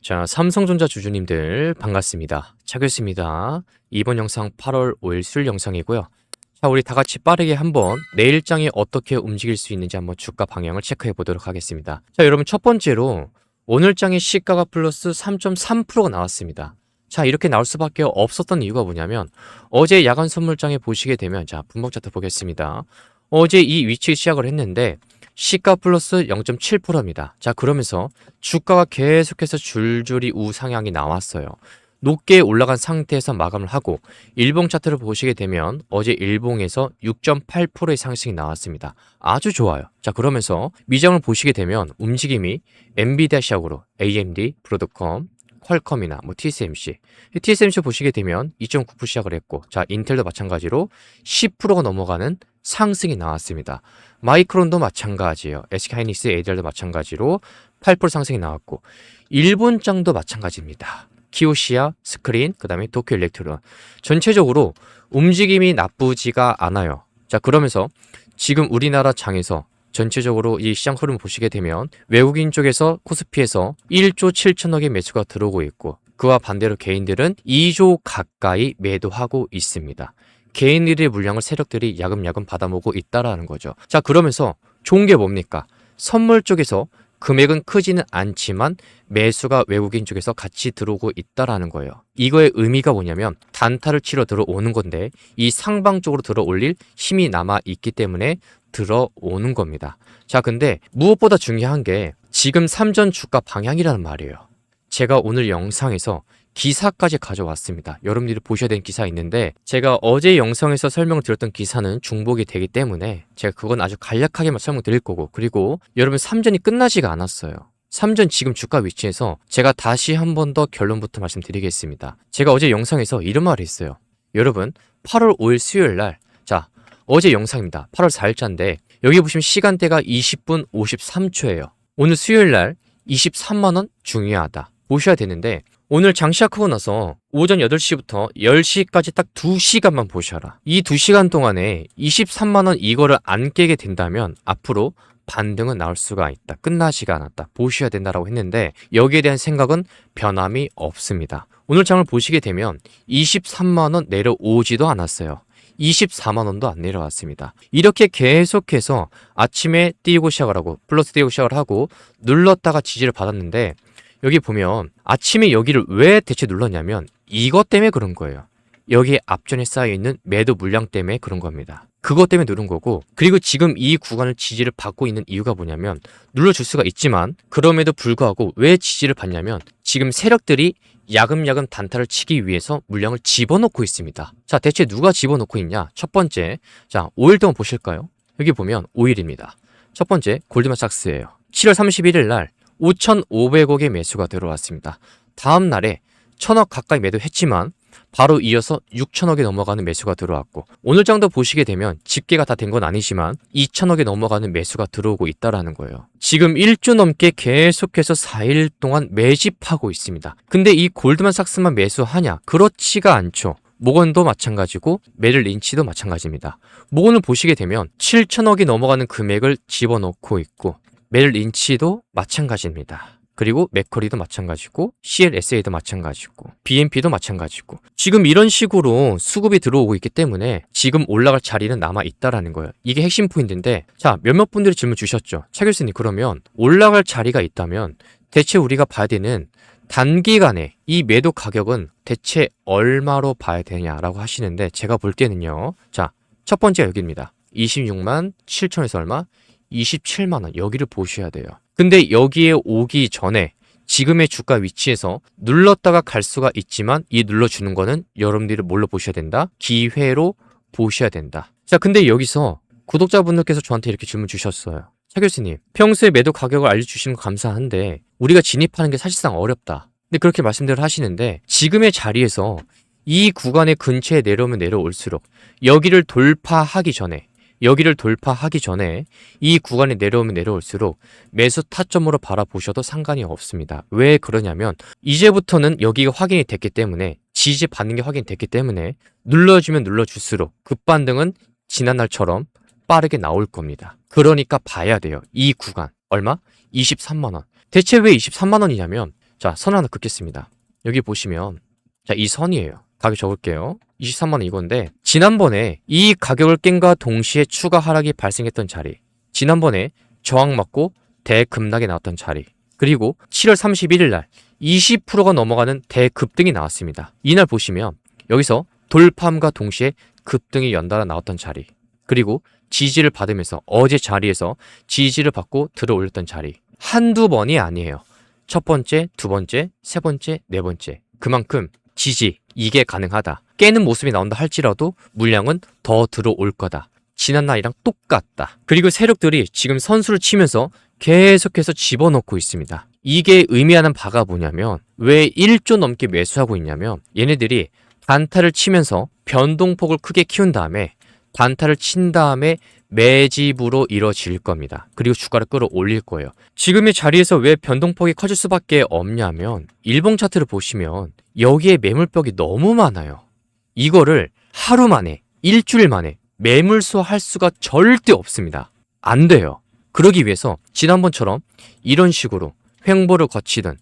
자, 삼성전자 주주님들 반갑습니다. 차교수입니다. 이번 영상 8월 5일 수요일 영상이고요. 자, 우리 다 같이 빠르게 한번 내일장이 어떻게 움직일 수 있는지 한번 주가 방향을 체크해 보도록 하겠습니다. 자, 여러분 첫 번째로 오늘장의 시가가 플러스 3.3%가 나왔습니다. 자, 이렇게 나올 수밖에 없었던 이유가 뭐냐면 어제 야간 선물장에 보시게 되면 자, 분봉 차트 보겠습니다. 어제 이 위치에 시작을 했는데 시가 플러스 0.7%입니다. 자, 그러면서 주가가 계속해서 줄줄이 우상향이 나왔어요. 높게 올라간 상태에서 마감을 하고 일봉 차트를 보시게 되면 어제 일봉에서 6.8%의 상승이 나왔습니다. 아주 좋아요. 자, 그러면서 미장을 보시게 되면 움직임이 엔비디아 시작으로 AMD, 브로드컴, 퀄컴이나 TSMC. TSMC 보시게 되면 2.9% 시작을 했고, 자, 인텔도 마찬가지로 10%가 넘어가는 상승이 나왔습니다. 마이크론도 마찬가지예요. SK하이닉스, ADR도 마찬가지로 8% 상승이 나왔고, 일본장도 마찬가지입니다. 키오시아, 스크린, 그 다음에 도쿄 일렉트론. 전체적으로 움직임이 나쁘지가 않아요. 자, 그러면서 지금 우리나라 장에서 전체적으로 이 시장 흐름을 보시게 되면 외국인 쪽에서 코스피에서 1조 7천억의 매수가 들어오고 있고, 그와 반대로 개인들은 2조 가까이 매도하고 있습니다. 개인들의 물량을 세력들이 야금야금 받아먹고 있다라는 거죠. 자, 그러면서 좋은 게 뭡니까? 선물 쪽에서 금액은 크지는 않지만 매수가 외국인 쪽에서 같이 들어오고 있다라는 거예요. 이거의 의미가 뭐냐면 단타를 치러 들어오는 건데 이 상방 쪽으로 들어올릴 힘이 남아 있기 때문에 들어오는 겁니다. 자, 근데 무엇보다 중요한 게 지금 삼전 주가 방향이라는 말이에요. 제가 오늘 영상에서 기사까지 가져왔습니다. 여러분들이 보셔야 되는 기사 있는데 제가 어제 영상에서 설명을 드렸던 기사는 중복이 되기 때문에 제가 그건 아주 간략하게만 설명드릴 거고, 그리고 여러분 삼전이 끝나지가 않았어요. 삼전 지금 주가 위치에서 제가 다시 한 번 더 결론부터 말씀드리겠습니다. 제가 어제 영상에서 이런 말을 했어요. 여러분 8월 5일 수요일 날, 자, 어제 영상입니다. 8월 4일자인데 여기 보시면 시간대가 20분 53초예요. 오늘 수요일 날 23만원 중요하다 보셔야 되는데, 오늘 장 시작하고 나서 오전 8시부터 10시까지 딱 2시간만 보셔라. 이 2시간 동안에 23만원 이거를 안 깨게 된다면 앞으로 반등은 나올 수가 있다. 끝나지가 않았다. 보셔야 된다라고 했는데 여기에 대한 생각은 변함이 없습니다. 오늘 장을 보시게 되면 23만원 내려오지도 않았어요. 24만원도 안 내려왔습니다. 이렇게 계속해서 아침에 띄고 시작을 하고 플러스 띄고 시작을 하고 눌렀다가 지지를 받았는데, 여기 보면 아침에 여기를 왜 대체 눌렀냐면 이것 때문에 그런 거예요. 여기에 앞전에 쌓여있는 매도 물량 때문에 그런 겁니다. 그것 때문에 누른 거고, 그리고 지금 이 구간을 지지를 받고 있는 이유가 뭐냐면 눌러줄 수가 있지만 그럼에도 불구하고 왜 지지를 받냐면 지금 세력들이 야금야금 단타를 치기 위해서 물량을 집어넣고 있습니다. 자, 대체 누가 집어넣고 있냐? 첫 번째, 자, 5일 동안 보실까요? 여기 보면 5일입니다. 첫 번째 골드만삭스예요. 7월 31일 날 5,500억의 매수가 들어왔습니다. 다음 날에 1,000억 가까이 매도했지만 바로 이어서 6,000억이 넘어가는 매수가 들어왔고, 오늘 장도 보시게 되면 집계가 다 된 건 아니지만 2,000억이 넘어가는 매수가 들어오고 있다라는 거예요. 지금 1조 넘게 계속해서 4일 동안 매집하고 있습니다. 근데 이 골드만삭스만 매수하냐? 그렇지가 않죠. 모건도 마찬가지고 메릴 린치도 마찬가지입니다. 모건을 보시게 되면 7,000억이 넘어가는 금액을 집어넣고 있고, 메릴 린치도 마찬가지입니다. 그리고 맥커리도 마찬가지고 CLSA도 마찬가지고 BNP도 마찬가지고, 지금 이런 식으로 수급이 들어오고 있기 때문에 지금 올라갈 자리는 남아 있다라는 거예요. 이게 핵심 포인트인데, 자, 몇몇 분들이 질문 주셨죠. 차 교수님, 그러면 올라갈 자리가 있다면 대체 우리가 봐야 되는 단기간에 이 매도 가격은 대체 얼마로 봐야 되냐라고 하시는데, 제가 볼 때는요, 자, 첫 번째 여기입니다. 26만 7천에서 얼마? 27만원, 여기를 보셔야 돼요. 근데 여기에 오기 전에 지금의 주가 위치에서 눌렀다가 갈 수가 있지만 이 눌러주는 거는 여러분들이 뭘로 보셔야 된다? 기회로 보셔야 된다. 자, 근데 여기서 구독자분들께서 저한테 이렇게 질문 주셨어요. 차 교수님, 평소에 매도 가격을 알려주시는 거 감사한데 우리가 진입하는 게 사실상 어렵다. 근데 그렇게 말씀들을 하시는데, 지금의 자리에서 이 구간의 근처에 내려오면 내려올수록 여기를 돌파하기 전에 이 구간에 내려오면 내려올수록 매수 타점으로 바라보셔도 상관이 없습니다. 왜 그러냐면 이제부터는 여기가 확인이 됐기 때문에, 지지 받는 게 확인이 됐기 때문에 눌러주면 눌러줄수록 급반등은 지난날처럼 빠르게 나올 겁니다. 그러니까 봐야 돼요. 이 구간 얼마? 23만원. 대체 왜 23만원이냐면 자, 선 하나 긋겠습니다. 여기 보시면 자, 이 선이에요. 가격 적을게요. 23만 원 이건데 지난번에 이 가격을 깬과 동시에 추가 하락이 발생했던 자리, 지난번에 저항 맞고 대급락이 나왔던 자리, 그리고 7월 31일 날 20%가 넘어가는 대급등이 나왔습니다. 이날 보시면 여기서 돌파함과 동시에 급등이 연달아 나왔던 자리, 그리고 지지를 받으면서 어제 자리에서 지지를 받고 들어 올렸던 자리, 한두 번이 아니에요. 첫 번째, 두 번째, 세 번째, 네 번째. 그만큼 지지, 이게 가능하다. 깨는 모습이 나온다 할지라도 물량은 더 들어올 거다. 지난 날이랑 똑같다. 그리고 세력들이 지금 선수를 치면서 계속해서 집어넣고 있습니다. 이게 의미하는 바가 뭐냐면 왜 1조 넘게 매수하고 있냐면 얘네들이 단타를 치면서 변동폭을 크게 키운 다음에 단타를 친 다음에 매집으로 이뤄질 겁니다. 그리고 주가를 끌어올릴 거예요. 지금의 자리에서 왜 변동폭이 커질 수밖에 없냐면 일봉 차트를 보시면 여기에 매물벽이 너무 많아요. 이거를 하루 만에, 일주일 만에 매물소화할 수가 절대 없습니다. 안 돼요. 그러기 위해서 지난번처럼 이런 식으로 횡보를 거치든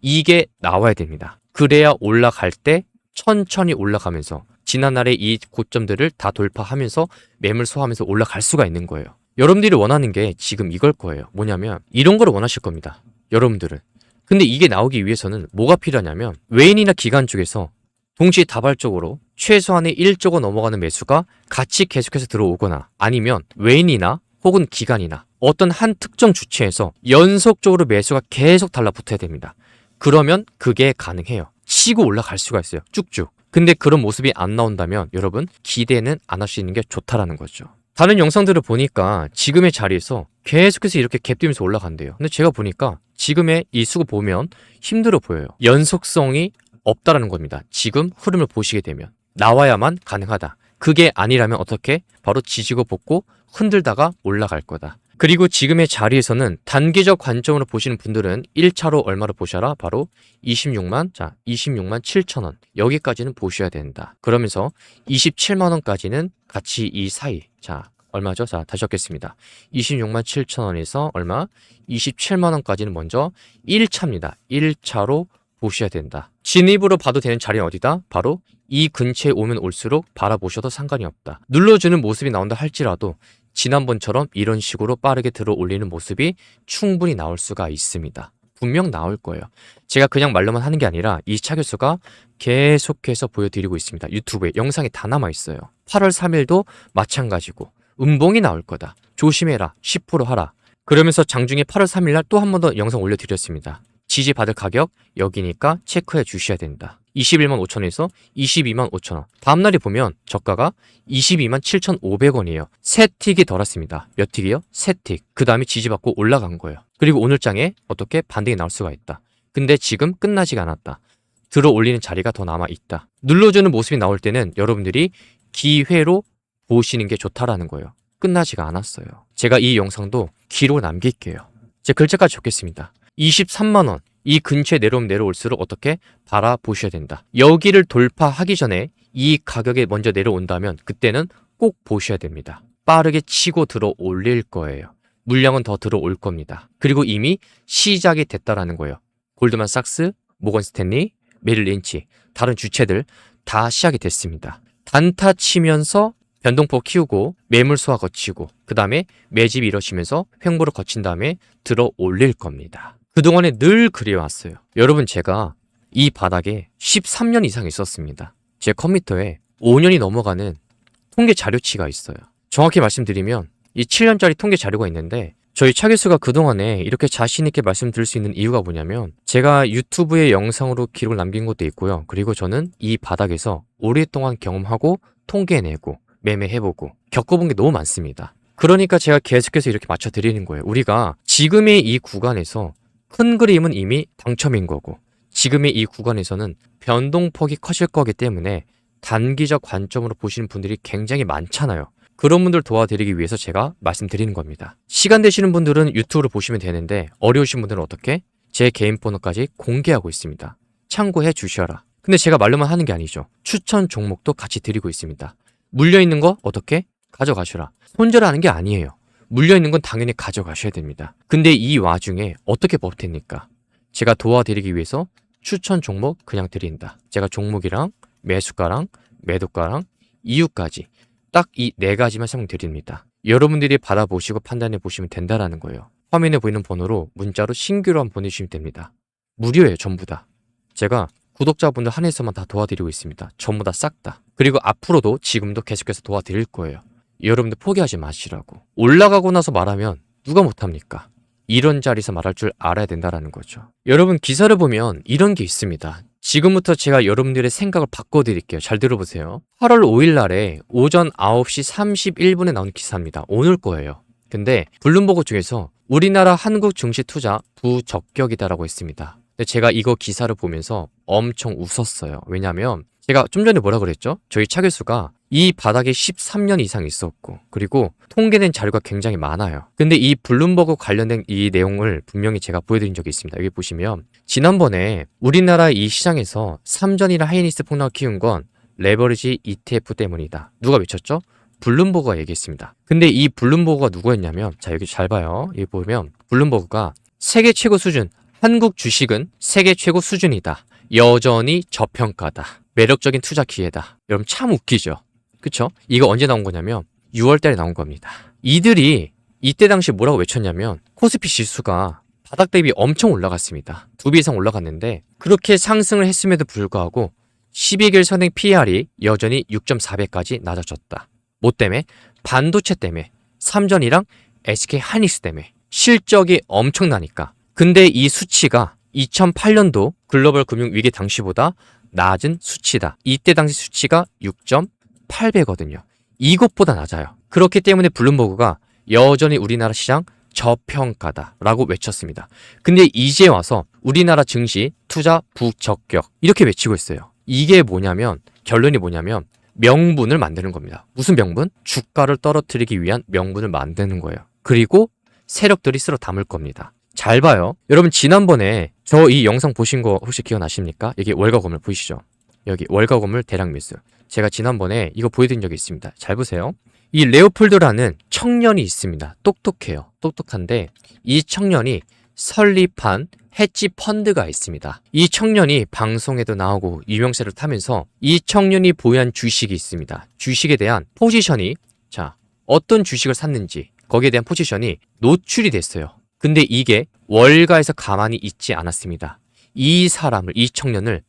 이게 나와야 됩니다. 그래야 올라갈 때 천천히 올라가면서 지난날의 이 고점들을 다 돌파하면서 매물 소화하면서 올라갈 수가 있는 거예요. 여러분들이 원하는 게 지금 이걸 거예요. 뭐냐면 이런 걸 원하실 겁니다. 여러분들은. 근데 이게 나오기 위해서는 뭐가 필요하냐면 외인이나 기관 쪽에서 동시다발적으로 최소한의 1조가 넘어가는 매수가 같이 계속해서 들어오거나 아니면 외인이나 혹은 기관이나 어떤 한 특정 주체에서 연속적으로 매수가 계속 달라붙어야 됩니다. 그러면 그게 가능해요. 치고 올라갈 수가 있어요. 쭉쭉. 근데 그런 모습이 안 나온다면 여러분 기대는 안 하시는 게 좋다라는 거죠. 다른 영상들을 보니까 지금의 자리에서 계속해서 이렇게 갭뛰면서 올라간대요. 근데 제가 보니까 지금의 이 수급 보면 힘들어 보여요. 연속성이 없다라는 겁니다. 지금 흐름을 보시게 되면 나와야만 가능하다. 그게 아니라면 어떻게? 바로 지지고 볶고 흔들다가 올라갈 거다. 그리고 지금의 자리에서는 단기적 관점으로 보시는 분들은 1차로 얼마를 보셔라? 바로 26만 7천 원. 여기까지는 보셔야 된다. 그러면서 27만 원까지는 같이 이 사이. 자, 얼마죠? 자, 다시 적겠습니다. 26만 7천 원에서 얼마? 27만 원까지는 먼저 1차입니다. 1차로 보셔야 된다. 진입으로 봐도 되는 자리는 어디다? 바로 이 근처에 오면 올수록 바라보셔도 상관이 없다. 눌러주는 모습이 나온다 할지라도 지난번처럼 이런 식으로 빠르게 들어 올리는 모습이 충분히 나올 수가 있습니다. 분명 나올 거예요. 제가 그냥 말로만 하는 게 아니라 이 차교수가 계속해서 보여드리고 있습니다. 유튜브에 영상이 다 남아있어요. 8월 3일도 마찬가지고 음봉이 나올 거다. 조심해라. 10% 하라. 그러면서 장중에 8월 3일 날 또 한 번 더 영상 올려드렸습니다. 지지받을 가격 여기니까 체크해 주셔야 된다. 21만 5천원에서 22만 5천원. 다음날에 보면 저가가 22만 7,500원이에요. 세 틱이 덜었습니다. 몇 틱이요? 세 틱. 그 다음에 지지받고 올라간 거예요. 그리고 오늘 장에 어떻게 반등이 나올 수가 있다. 근데 지금 끝나지가 않았다. 들어 올리는 자리가 더 남아있다. 눌러주는 모습이 나올 때는 여러분들이 기회로 보시는 게 좋다라는 거예요. 끝나지가 않았어요. 제가 이 영상도 기록 남길게요. 제 글자까지 적겠습니다. 23만원. 이 근처에 내려올수록 어떻게 바라보셔야 된다. 여기를 돌파하기 전에 이 가격에 먼저 내려온다면 그때는 꼭 보셔야 됩니다. 빠르게 치고 들어 올릴 거예요. 물량은 더 들어올 겁니다. 그리고 이미 시작이 됐다라는 거예요. 골드만삭스, 모건스탠리, 메릴 린치, 다른 주체들 다 시작이 됐습니다. 단타 치면서 변동폭 키우고 매물 소화 거치고 그 다음에 매집이 이루어지면서 횡보를 거친 다음에 들어 올릴 겁니다. 그동안에 늘 그래왔어요. 여러분 제가 이 바닥에 13년 이상 있었습니다. 제 컴퓨터에 5년이 넘어가는 통계 자료치가 있어요. 정확히 말씀드리면 이 7년짜리 통계 자료가 있는데 저희 차 교수가 그동안에 이렇게 자신있게 말씀드릴 수 있는 이유가 뭐냐면 제가 유튜브에 영상으로 기록을 남긴 것도 있고요. 그리고 저는 이 바닥에서 오랫동안 경험하고 통계내고 매매해보고 겪어본 게 너무 많습니다. 그러니까 제가 계속해서 이렇게 맞춰드리는 거예요. 우리가 지금의 이 구간에서 큰 그림은 이미 당첨인 거고 지금의 이 구간에서는 변동폭이 커질 거기 때문에 단기적 관점으로 보시는 분들이 굉장히 많잖아요. 그런 분들 도와드리기 위해서 제가 말씀드리는 겁니다. 시간 되시는 분들은 유튜브로 보시면 되는데 어려우신 분들은 어떻게? 제 개인 번호까지 공개하고 있습니다. 참고해 주셔라. 근데 제가 말로만 하는 게 아니죠. 추천 종목도 같이 드리고 있습니다. 물려있는 거 어떻게? 가져가셔라. 손절하는 게 아니에요. 물려있는 건 당연히 가져가셔야 됩니다. 근데 이 와중에 어떻게 버팁니까? 제가 도와드리기 위해서 추천 종목 그냥 드린다. 제가 종목이랑 매수가랑 매도가랑 이유까지 딱 이 네 가지만 설명드립니다. 여러분들이 받아보시고 판단해 보시면 된다라는 거예요. 화면에 보이는 번호로 문자로 신규로 한번 보내주시면 됩니다. 무료예요, 전부 다. 제가 구독자분들 한해서만 다 도와드리고 있습니다. 전부 다 싹 다. 그리고 앞으로도 지금도 계속해서 도와드릴 거예요. 여러분들 포기하지 마시라고. 올라가고 나서 말하면 누가 못합니까? 이런 자리에서 말할 줄 알아야 된다라는 거죠. 여러분 기사를 보면 이런 게 있습니다. 지금부터 제가 여러분들의 생각을 바꿔드릴게요. 잘 들어보세요. 8월 5일 날에 오전 9시 31분에 나온 기사입니다. 오늘 거예요. 근데 블룸버그 중에서 우리나라 한국 증시 투자 부적격이다라고 했습니다. 근데 제가 이거 기사를 보면서 엄청 웃었어요. 왜냐면 제가 좀 전에 뭐라 그랬죠? 저희 차 교수가 이 바닥에 13년 이상 있었고 그리고 통계된 자료가 굉장히 많아요. 근데 이 블룸버그 관련된 이 내용을 분명히 제가 보여드린 적이 있습니다. 여기 보시면 지난번에 우리나라 이 시장에서 삼전이랑 하이닉스 폭락을 키운 건 레버리지 ETF 때문이다. 누가 외쳤죠? 블룸버그가 얘기했습니다. 근데 이 블룸버그가 누구였냐면 자 여기 잘 봐요. 여기 보면 블룸버그가 세계 최고 수준, 한국 주식은 세계 최고 수준이다. 여전히 저평가다. 매력적인 투자 기회다. 여러분 참 웃기죠? 그쵸? 이거 언제 나온 거냐면 6월 달에 나온 겁니다. 이들이 이때 당시 뭐라고 외쳤냐면 코스피 지수가 바닥 대비 엄청 올라갔습니다. 2배 이상 올라갔는데 그렇게 상승을 했음에도 불구하고 12개월 선행 PR이 여전히 6.4배까지 낮아졌다. 뭐 때문에? 반도체 때문에, 삼전이랑 SK 하이닉스 때문에 실적이 엄청나니까. 근데 이 수치가 2008년도 글로벌 금융위기 당시보다 낮은 수치다. 이때 당시 수치가 6.8배거든요. 이것보다 낮아요. 그렇기 때문에 블룸버그가 여전히 우리나라 시장 저평가다 라고 외쳤습니다. 근데 이제 와서 우리나라 증시 투자 부적격 이렇게 외치고 있어요. 이게 뭐냐면 결론이 뭐냐면 명분을 만드는 겁니다. 무슨 명분? 주가를 떨어뜨리기 위한 명분을 만드는 거예요. 그리고 세력들이 쓸어 담을 겁니다. 잘 봐요. 여러분 지난번에 저 이 영상 보신 거 혹시 기억나십니까? 여기 월가 건물 보이시죠? 여기 월가 건물 대량 매수. 제가 지난번에 이거 보여드린 적이 있습니다. 잘 보세요. 이 레오폴드라는 청년이 있습니다. 똑똑해요. 똑똑한데 이 청년이 설립한 헤지 펀드가 있습니다. 이 청년이 방송에도 나오고 유명세를 타면서 이 청년이 보유한 주식이 있습니다. 주식에 대한 포지션이 자 어떤 주식을 샀는지 거기에 대한 포지션이 노출이 됐어요. 근데 이게 월가에서 가만히 있지 않았습니다. 이 사람을, 이 청년을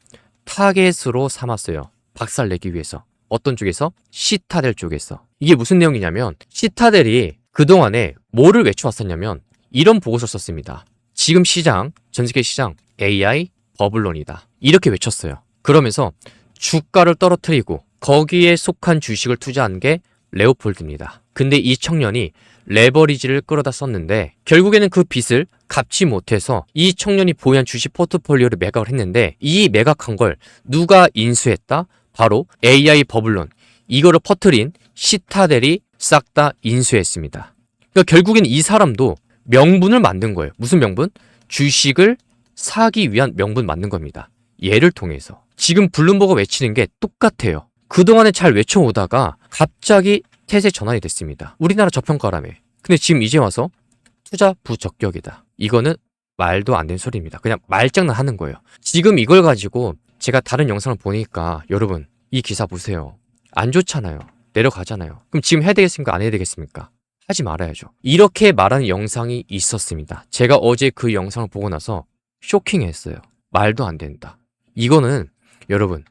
타겟으로 삼았어요. 박살내기 위해서. 어떤 쪽에서? 시타델 쪽에서. 이게 무슨 내용이냐면 시타델이 그동안에 뭐를 외쳐왔었냐면 이런 보고서를 썼습니다. 지금 시장, 전세계 시장 AI 버블론이다. 이렇게 외쳤어요. 그러면서 주가를 떨어뜨리고 거기에 속한 주식을 투자한 게 레오폴드입니다. 근데 이 청년이 레버리지를 끌어다 썼는데 결국에는 그 빚을 갚지 못해서 이 청년이 보유한 주식 포트폴리오를 매각을 했는데 이 매각한 걸 누가 인수했다? 바로 AI 버블론. 이거를 퍼뜨린 시타델이 싹 다 인수했습니다. 그러니까 결국엔 이 사람도 명분을 만든 거예요. 무슨 명분? 주식을 사기 위한 명분 만든 겁니다. 얘를 통해서. 지금 블룸버그 외치는 게 똑같아요. 그동안에 잘 외쳐오다가 갑자기 태세 전환이 됐습니다. 우리나라 저평가라며. 근데 지금 이제 와서 투자 부적격이다. 이거는 말도 안 되는 소리입니다. 그냥 말장난 하는 거예요. 지금 이걸 가지고 제가 다른 영상을 보니까 여러분 이 기사 보세요. 안 좋잖아요. 내려가잖아요. 그럼 지금 해야 되겠습니까? 안 해야 되겠습니까? 하지 말아야죠. 이렇게 말하는 영상이 있었습니다. 제가 어제 그 영상을 보고 나서 쇼킹했어요. 말도 안 된다. 이거는 여러분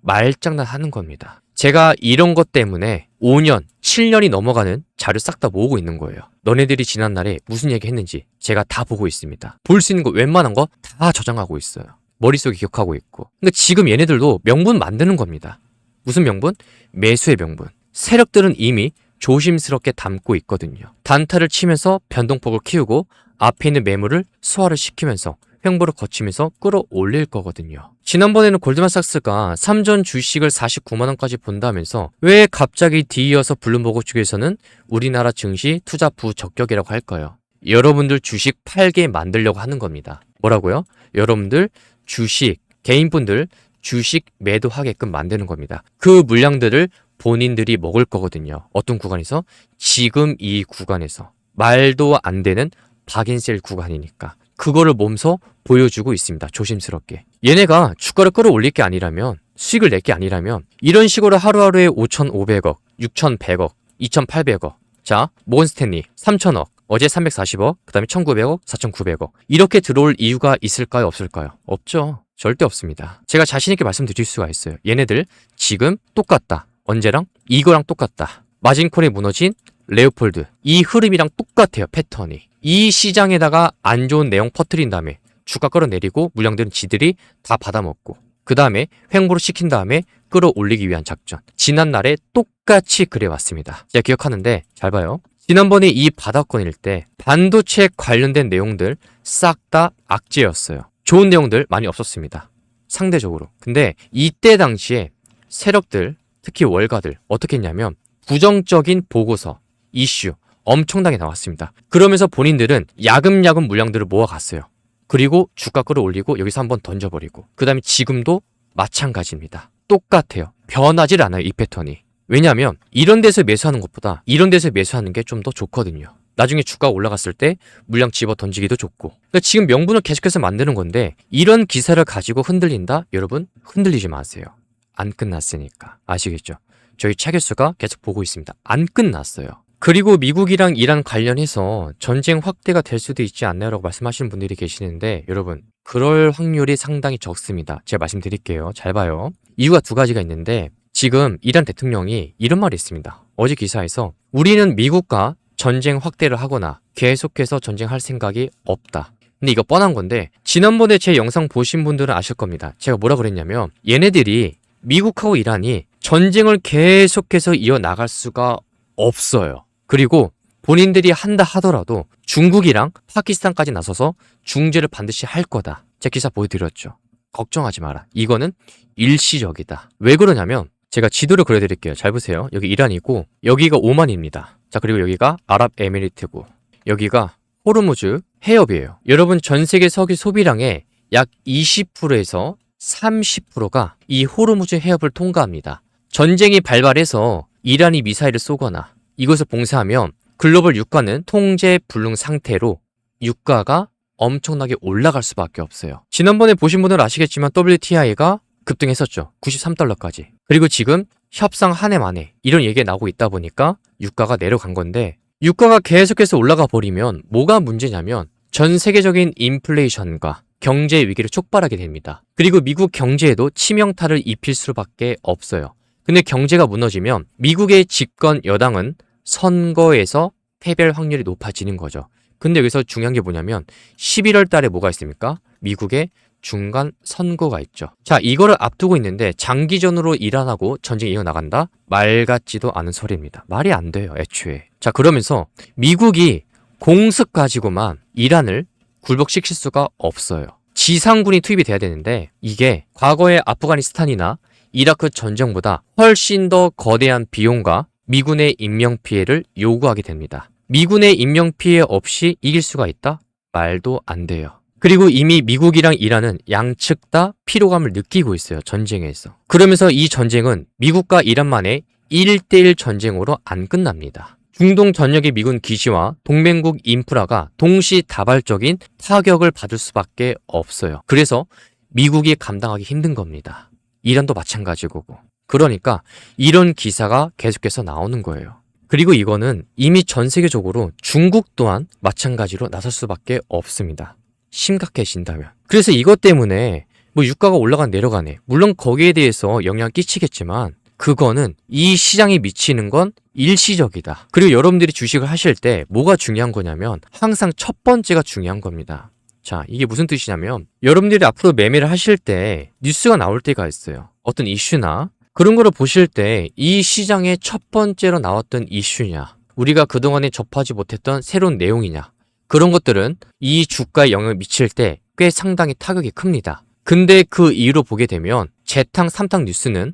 말장난 하는 겁니다. 제가 이런 것 때문에 5년, 7년이 넘어가는 자료 싹 다 모으고 있는 거예요. 너네들이 지난날에 무슨 얘기 했는지 제가 다 보고 있습니다. 볼 수 있는 거 웬만한 거 다 저장하고 있어요. 머릿속에 기억하고 있고. 근데 지금 얘네들도 명분 만드는 겁니다. 무슨 명분? 매수의 명분. 세력들은 이미 조심스럽게 담고 있거든요. 단타를 치면서 변동폭을 키우고 앞에 있는 매물을 소화를 시키면서 횡보를 거치면서 끌어올릴 거거든요. 지난번에는 골드만삭스가 삼전 주식을 49만원까지 본다면서 왜 갑자기 뒤이어서 블룸버그 쪽에서는 우리나라 증시 투자 부적격이라고 할까요? 여러분들 주식 팔게 만들려고 하는 겁니다. 뭐라고요? 여러분들 주식, 개인분들 주식 매도하게끔 만드는 겁니다. 그 물량들을 본인들이 먹을 거거든요. 어떤 구간에서? 지금 이 구간에서. 말도 안 되는 박인셀 구간이니까. 그거를 몸소 보여주고 있습니다. 조심스럽게. 얘네가 주가를 끌어올릴 게 아니라면, 수익을 낼 게 아니라면 이런 식으로 하루하루에 5,500억, 6,100억, 2,800억, 자, 모건스탠리 3,000억, 어제 340억, 그 다음에 1,900억, 4,900억 이렇게 들어올 이유가 있을까요? 없을까요? 없죠. 절대 없습니다. 제가 자신있게 말씀드릴 수가 있어요. 얘네들 지금 똑같다. 언제랑? 이거랑 똑같다. 마진콜이 무너진 레오폴드. 이 흐름이랑 똑같아요. 패턴이. 이 시장에다가 안 좋은 내용 퍼뜨린 다음에 주가 끌어내리고 물량들은 지들이 다 받아먹고 그 다음에 횡보를 시킨 다음에 끌어올리기 위한 작전. 지난날에 똑같이 그래왔습니다. 제가 기억하는데 잘 봐요. 지난번에 이 바닥권일 때 반도체 관련된 내용들 싹 다 악재였어요. 좋은 내용들 많이 없었습니다. 상대적으로. 근데 이때 당시에 세력들, 특히 월가들 어떻게 했냐면 부정적인 보고서, 이슈 엄청나게 나왔습니다. 그러면서 본인들은 야금야금 물량들을 모아갔어요. 그리고 주가 끌어올리고 여기서 한번 던져버리고 그 다음에 지금도 마찬가지입니다. 똑같아요. 변하질 않아요. 이 패턴이. 왜냐하면 이런 데서 매수하는 것보다 이런 데서 매수하는 게 좀 더 좋거든요. 나중에 주가가 올라갔을 때 물량 집어 던지기도 좋고. 그러니까 지금 명분을 계속해서 만드는 건데 이런 기사를 가지고 흔들린다? 여러분 흔들리지 마세요. 안 끝났으니까. 아시겠죠? 저희 차교수가 계속 보고 있습니다. 안 끝났어요. 그리고 미국이랑 이란 관련해서 전쟁 확대가 될 수도 있지 않나요? 라고 말씀하시는 분들이 계시는데 여러분 그럴 확률이 상당히 적습니다. 제가 말씀드릴게요. 잘 봐요. 이유가 두 가지가 있는데 지금 이란 대통령이 이런 말이 있습니다. 어제 기사에서 우리는 미국과 전쟁 확대를 하거나 계속해서 전쟁할 생각이 없다. 근데 이거 뻔한 건데 지난번에 제 영상 보신 분들은 아실 겁니다. 제가 뭐라 그랬냐면 얘네들이 미국하고 이란이 전쟁을 계속해서 이어나갈 수가 없어요. 그리고 본인들이 한다 하더라도 중국이랑 파키스탄까지 나서서 중재를 반드시 할 거다. 제가 기사 보여드렸죠. 걱정하지 마라. 이거는 일시적이다. 왜 그러냐면 제가 지도를 그려드릴게요. 잘 보세요. 여기 이란이고 여기가 오만입니다. 자, 그리고 여기가 아랍에미리트고 여기가 호르무즈 해협이에요. 여러분 전 세계 석유 소비량의 약 20%에서 30%가 이 호르무즈 해협을 통과합니다. 전쟁이 발발해서 이란이 미사일을 쏘거나 이것을 봉쇄하면 글로벌 유가는 통제 불능 상태로 유가가 엄청나게 올라갈 수밖에 없어요. 지난번에 보신 분들은 아시겠지만 WTI가 급등했었죠. 93달러까지. 그리고 지금 협상 한 해 만에 이런 얘기가 나오고 있다 보니까 유가가 내려간 건데 유가가 계속해서 올라가 버리면 뭐가 문제냐면 전 세계적인 인플레이션과 경제 위기를 촉발하게 됩니다. 그리고 미국 경제에도 치명타를 입힐 수밖에 없어요. 근데 경제가 무너지면 미국의 집권 여당은 선거에서 패배할 확률이 높아지는 거죠. 근데 여기서 중요한 게 뭐냐면 11월 달에 뭐가 있습니까? 미국의 중간 선거가 있죠. 자, 이거를 앞두고 있는데 장기전으로 이란하고 전쟁이 이어나간다? 말 같지도 않은 소리입니다. 말이 안 돼요, 애초에. 자, 그러면서 미국이 공습 가지고만 이란을 굴복시킬 수가 없어요. 지상군이 투입이 돼야 되는데 이게 과거의 아프가니스탄이나 이라크 전쟁보다 훨씬 더 거대한 비용과 미군의 인명피해를 요구하게 됩니다. 미군의 인명피해 없이 이길 수가 있다? 말도 안 돼요. 그리고 이미 미국이랑 이란은 양측 다 피로감을 느끼고 있어요. 전쟁에서. 그러면서 이 전쟁은 미국과 이란만의 1대1 전쟁으로 안 끝납니다. 중동 전역의 미군 기지와 동맹국 인프라가 동시다발적인 타격을 받을 수밖에 없어요. 그래서 미국이 감당하기 힘든 겁니다. 이란도 마찬가지고. 그러니까 이런 기사가 계속해서 나오는 거예요. 그리고 이거는 이미 전 세계적으로 중국 또한 마찬가지로 나설 수밖에 없습니다. 심각해진다면. 그래서 이것 때문에 뭐 유가가 올라간 내려가네. 물론 거기에 대해서 영향을 끼치겠지만 그거는 이 시장에 미치는 건 일시적이다. 그리고 여러분들이 주식을 하실 때 뭐가 중요한 거냐면 항상 첫 번째가 중요한 겁니다. 자, 이게 무슨 뜻이냐면 여러분들이 앞으로 매매를 하실 때 뉴스가 나올 때가 있어요. 어떤 이슈나 그런 거를 보실 때 이 시장의 첫 번째로 나왔던 이슈냐, 우리가 그동안에 접하지 못했던 새로운 내용이냐, 그런 것들은 이 주가에 영향을 미칠 때 꽤 상당히 타격이 큽니다. 근데 그 이유로 보게 되면 재탕, 삼탕 뉴스는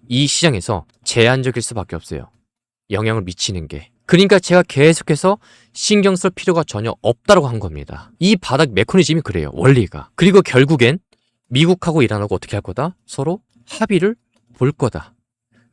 이 시장에서 제한적일 수밖에 없어요. 영향을 미치는 게. 그러니까 제가 계속해서 신경 쓸 필요가 전혀 없다고 한 겁니다. 이 바닥 메커니즘이 그래요. 원리가. 그리고 결국엔 미국하고 이란하고 어떻게 할 거다? 서로 합의를 볼 거다.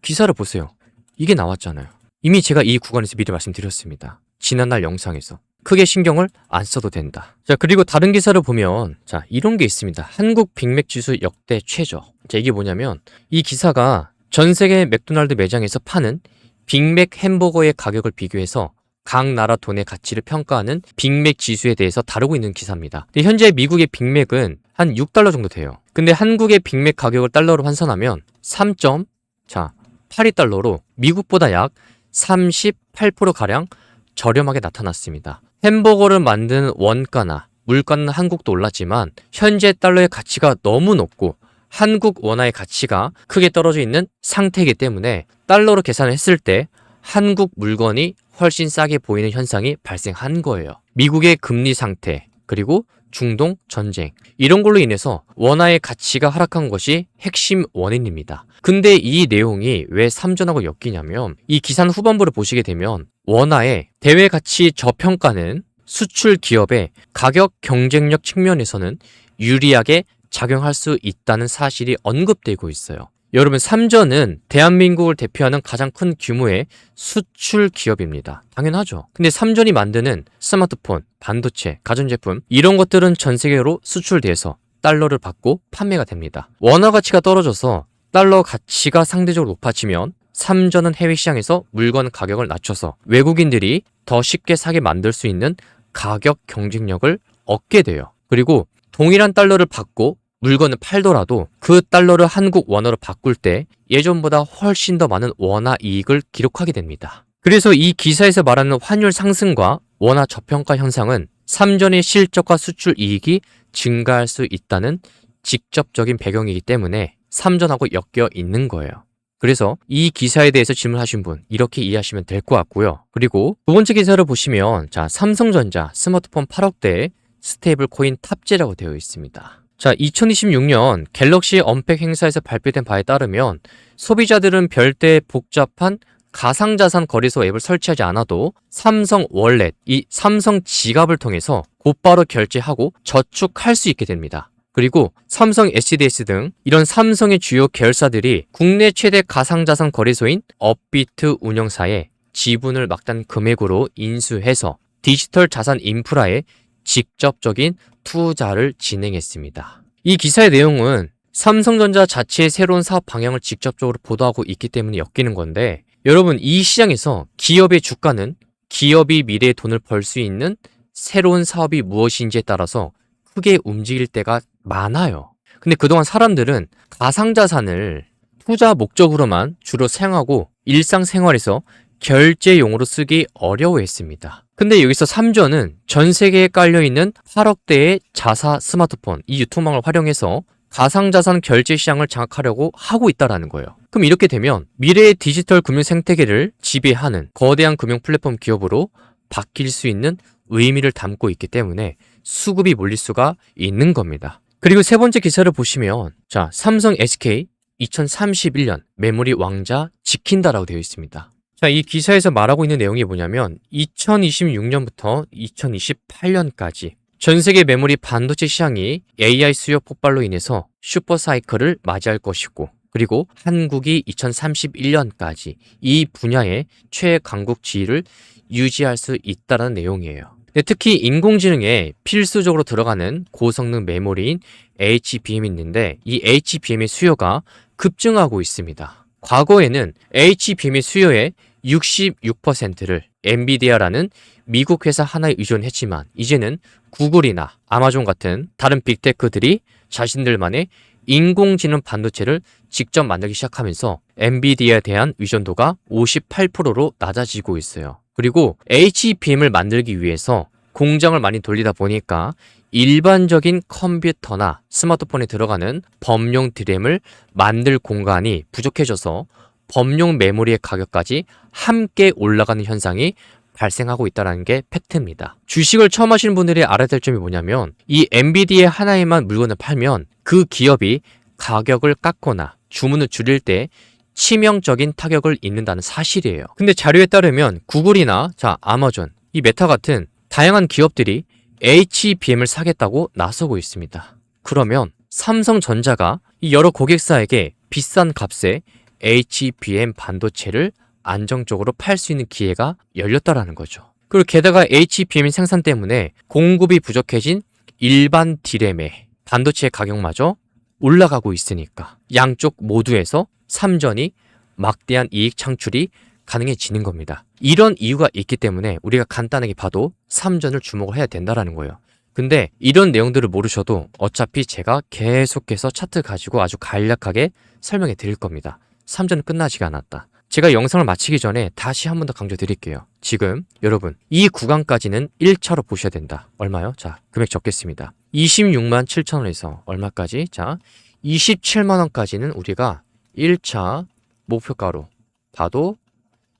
기사를 보세요. 이게 나왔잖아요. 이미 제가 이 구간에서 미리 말씀드렸습니다. 지난날 영상에서. 크게 신경을 안 써도 된다. 자, 그리고 다른 기사를 보면 자, 이런 게 있습니다. 한국 빅맥 지수 역대 최저. 자, 이게 뭐냐면 이 기사가 전 세계 맥도날드 매장에서 파는 빅맥 햄버거의 가격을 비교해서 각 나라 돈의 가치를 평가하는 빅맥 지수에 대해서 다루고 있는 기사입니다. 근데 현재 미국의 빅맥은 한 6달러 정도 돼요. 근데 한국의 빅맥 가격을 달러로 환산하면 3.82달러로 미국보다 약 38%가량 저렴하게 나타났습니다. 햄버거를 만드는 원가나 물가는 한국도 올랐지만 현재 달러의 가치가 너무 높고 한국 원화의 가치가 크게 떨어져 있는 상태이기 때문에 달러로 계산을 했을 때 한국 물건이 훨씬 싸게 보이는 현상이 발생한 거예요. 미국의 금리 상태, 그리고 중동 전쟁, 이런 걸로 인해서 원화의 가치가 하락한 것이 핵심 원인입니다. 근데 이 내용이 왜 삼전하고 엮이냐면 이 기사는 후반부를 보시게 되면 원화의 대외 가치 저평가는 수출 기업의 가격 경쟁력 측면에서는 유리하게 작용할 수 있다는 사실이 언급되고 있어요. 여러분, 삼전은 대한민국을 대표하는 가장 큰 규모의 수출 기업입니다. 당연하죠. 근데 삼전이 만드는 스마트폰, 반도체, 가전제품 이런 것들은 전 세계로 수출돼서 달러를 받고 판매가 됩니다. 원화 가치가 떨어져서 달러 가치가 상대적으로 높아지면 삼전은 해외 시장에서 물건 가격을 낮춰서 외국인들이 더 쉽게 사게 만들 수 있는 가격 경쟁력을 얻게 돼요. 그리고 동일한 달러를 받고 물건을 팔더라도 그 달러를 한국 원화로 바꿀 때 예전보다 훨씬 더 많은 원화 이익을 기록하게 됩니다. 그래서 이 기사에서 말하는 환율 상승과 원화 저평가 현상은 삼전의 실적과 수출 이익이 증가할 수 있다는 직접적인 배경이기 때문에 삼전하고 엮여 있는 거예요. 그래서 이 기사에 대해서 질문하신 분 이렇게 이해하시면 될 것 같고요. 그리고 두 번째 기사를 보시면 자, 삼성전자 스마트폰 8억대에 스테이블 코인 탑재라고 되어 있습니다. 자, 2026년 갤럭시 언팩 행사에서 발표된 바에 따르면 소비자들은 별도의 복잡한 가상자산 거래소 앱을 설치하지 않아도 삼성 월렛, 이 삼성 지갑을 통해서 곧바로 결제하고 저축할 수 있게 됩니다. 그리고 삼성 SDS 등 이런 삼성의 주요 계열사들이 국내 최대 가상자산 거래소인 업비트 운영사에 지분을 막단 금액으로 인수해서 디지털 자산 인프라에 직접적인 투자를 진행했습니다. 이 기사의 내용은 삼성전자 자체의 새로운 사업 방향을 직접적으로 보도하고 있기 때문에 엮이는 건데 여러분, 이 시장에서 기업의 주가는 기업이 미래에 돈을 벌 수 있는 새로운 사업이 무엇인지에 따라서 크게 움직일 때가 많아요. 근데 그동안 사람들은 가상자산을 투자 목적으로만 주로 사용하고 일상생활에서 결제용으로 쓰기 어려워했습니다. 근데 여기서 삼전은 전 세계에 깔려있는 8억대의 자사 스마트폰, 이 유통망을 활용해서 가상자산 결제 시장을 장악하려고 하고 있다는 거예요. 그럼 이렇게 되면 미래의 디지털 금융 생태계를 지배하는 거대한 금융 플랫폼 기업으로 바뀔 수 있는 의미를 담고 있기 때문에 수급이 몰릴 수가 있는 겁니다. 그리고 세 번째 기사를 보시면 자, 삼성 SK 2031년 메모리 왕자 지킨다라고 되어 있습니다. 자, 이 기사에서 말하고 있는 내용이 뭐냐면 2026년부터 2028년까지 전 세계 메모리 반도체 시장이 AI 수요 폭발로 인해서 슈퍼사이클을 맞이할 것이고 그리고 한국이 2031년까지 이 분야의 최강국 지위를 유지할 수 있다는 내용이에요. 특히 인공지능에 필수적으로 들어가는 고성능 메모리인 HBM이 있는데 이 HBM의 수요가 급증하고 있습니다. 과거에는 HBM의 수요의 66%를 엔비디아라는 미국 회사 하나에 의존했지만 이제는 구글이나 아마존 같은 다른 빅테크들이 자신들만의 인공지능 반도체를 직접 만들기 시작하면서 엔비디아에 대한 의존도가 58%로 낮아지고 있어요. 그리고 HBM을 만들기 위해서 공장을 많이 돌리다 보니까 일반적인 컴퓨터나 스마트폰에 들어가는 범용 DRAM을 만들 공간이 부족해져서 범용 메모리의 가격까지 함께 올라가는 현상이 발생하고 있다는 게 팩트입니다. 주식을 처음 하시는 분들이 알아야 될 점이 뭐냐면 이 엔비디아 하나에만 물건을 팔면 그 기업이 가격을 깎거나 주문을 줄일 때 치명적인 타격을 입는다는 사실이에요. 근데 자료에 따르면 구글이나 아마존, 이 메타 같은 다양한 기업들이 HBM을 사겠다고 나서고 있습니다. 그러면 삼성전자가 이 여러 고객사에게 비싼 값에 HBM 반도체를 안정적으로 팔 수 있는 기회가 열렸다라는 거죠. 그리고 게다가 HBM 생산 때문에 공급이 부족해진 일반 D램의 반도체 가격마저 올라가고 있으니까 양쪽 모두에서 삼전이 막대한 이익 창출이 가능해지는 겁니다. 이런 이유가 있기 때문에 우리가 간단하게 봐도 삼전을 주목을 해야 된다라는 거예요. 근데 이런 내용들을 모르셔도 어차피 제가 계속해서 차트 가지고 아주 간략하게 설명해 드릴 겁니다. 삼전은 끝나지가 않았다. 제가 영상을 마치기 전에 다시 한 번 더 강조드릴게요. 지금 여러분 이 구간까지는 1차로 보셔야 된다. 얼마요? 자, 금액 적겠습니다. 26만 7천 원에서 얼마까지? 자, 27만 원까지는 우리가 1차 목표가로 봐도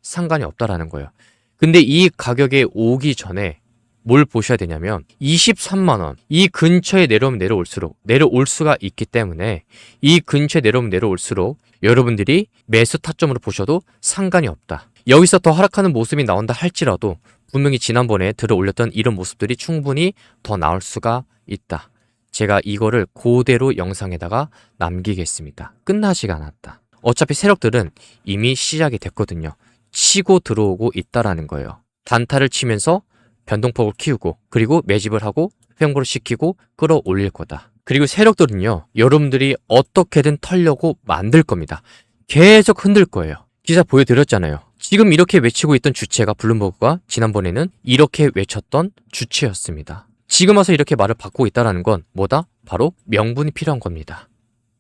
상관이 없다라는 거예요. 근데 이 가격에 오기 전에 뭘 보셔야 되냐면 23만 원, 이 근처에 내려오면 내려올수록 내려올 수가 있기 때문에 이 근처에 내려오면 내려올수록 여러분들이 매수 타점으로 보셔도 상관이 없다. 여기서 더 하락하는 모습이 나온다 할지라도 분명히 지난번에 들어 올렸던 이런 모습들이 충분히 더 나올 수가 있다. 제가 이거를 그대로 영상에다가 남기겠습니다. 끝나지가 않았다. 어차피 세력들은 이미 시작이 됐거든요. 치고 들어오고 있다라는 거예요. 단타를 치면서 변동폭을 키우고 그리고 매집을 하고 횡보를 시키고 끌어올릴 거다. 그리고 세력들은요, 여러분들이 어떻게든 털려고 만들 겁니다. 계속 흔들 거예요. 기사 보여드렸잖아요. 지금 이렇게 외치고 있던 주체가 블룸버그가 지난번에는 이렇게 외쳤던 주체였습니다. 지금 와서 이렇게 말을 바꾸고 있다는 건 뭐다? 바로 명분이 필요한 겁니다.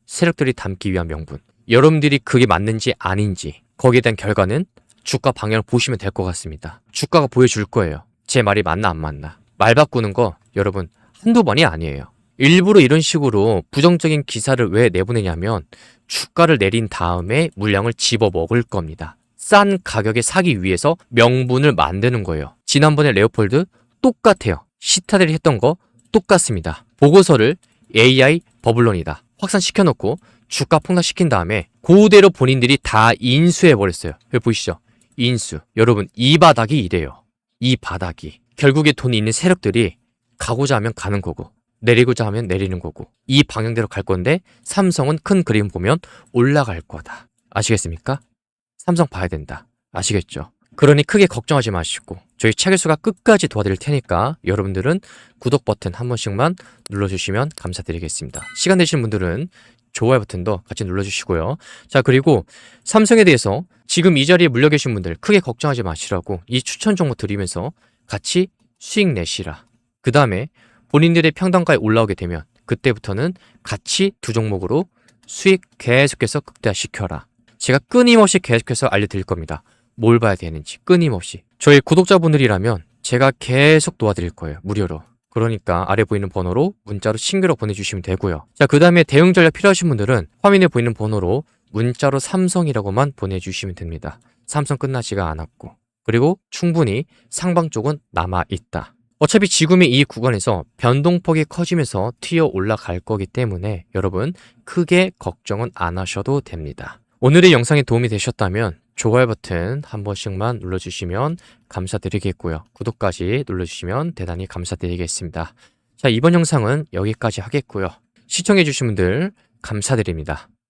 세력들이 담기 위한 명분. 여러분들이 그게 맞는지 아닌지 거기에 대한 결과는 주가 방향을 보시면 될 것 같습니다. 주가가 보여줄 거예요. 제 말이 맞나 안 맞나. 말 바꾸는 거 여러분 한두 번이 아니에요. 일부러 이런 식으로 부정적인 기사를 왜 내보내냐면 주가를 내린 다음에 물량을 집어먹을 겁니다. 싼 가격에 사기 위해서 명분을 만드는 거예요. 지난번에 레오폴드 똑같아요. 시타델이 했던 거 똑같습니다. 보고서를 AI 버블론이다 확산시켜놓고 주가 폭락시킨 다음에 그대로 본인들이 다 인수해버렸어요. 여기 보이시죠? 인수. 여러분 이 바닥이 이래요. 이 바닥이. 결국에 돈이 있는 세력들이 가고자 하면 가는 거고 내리고자 하면 내리는 거고 이 방향대로 갈 건데 삼성은 큰 그림 보면 올라갈 거다. 아시겠습니까? 삼성 봐야 된다. 아시겠죠? 그러니 크게 걱정하지 마시고 저희 차교수가 끝까지 도와드릴 테니까 여러분들은 구독 버튼 한 번씩만 눌러주시면 감사드리겠습니다. 시간 되시는 분들은 좋아요 버튼도 같이 눌러주시고요. 자, 그리고 삼성에 대해서 지금 이 자리에 물려 계신 분들 크게 걱정하지 마시라고 이 추천 정보 드리면서 같이 수익 내시라. 그 다음에 본인들의 평단가에 올라오게 되면 그때부터는 같이 두 종목으로 수익 계속해서 극대화시켜라. 제가 끊임없이 계속해서 알려드릴 겁니다. 뭘 봐야 되는지 끊임없이. 저희 구독자분들이라면 제가 계속 도와드릴 거예요. 무료로. 그러니까 아래 보이는 번호로 문자로 신규로 보내주시면 되고요. 자, 그 다음에 대응 전략 필요하신 분들은 화면에 보이는 번호로 문자로 삼성이라고만 보내주시면 됩니다. 삼성 끝나지가 않았고 그리고 충분히 상방 쪽은 남아있다. 어차피 지금의 이 구간에서 변동폭이 커지면서 튀어 올라갈 거기 때문에 여러분 크게 걱정은 안 하셔도 됩니다. 오늘의 영상이 도움이 되셨다면 좋아요 버튼 한 번씩만 눌러주시면 감사드리겠고요. 구독까지 눌러주시면 대단히 감사드리겠습니다. 자, 이번 영상은 여기까지 하겠고요. 시청해주신 분들 감사드립니다.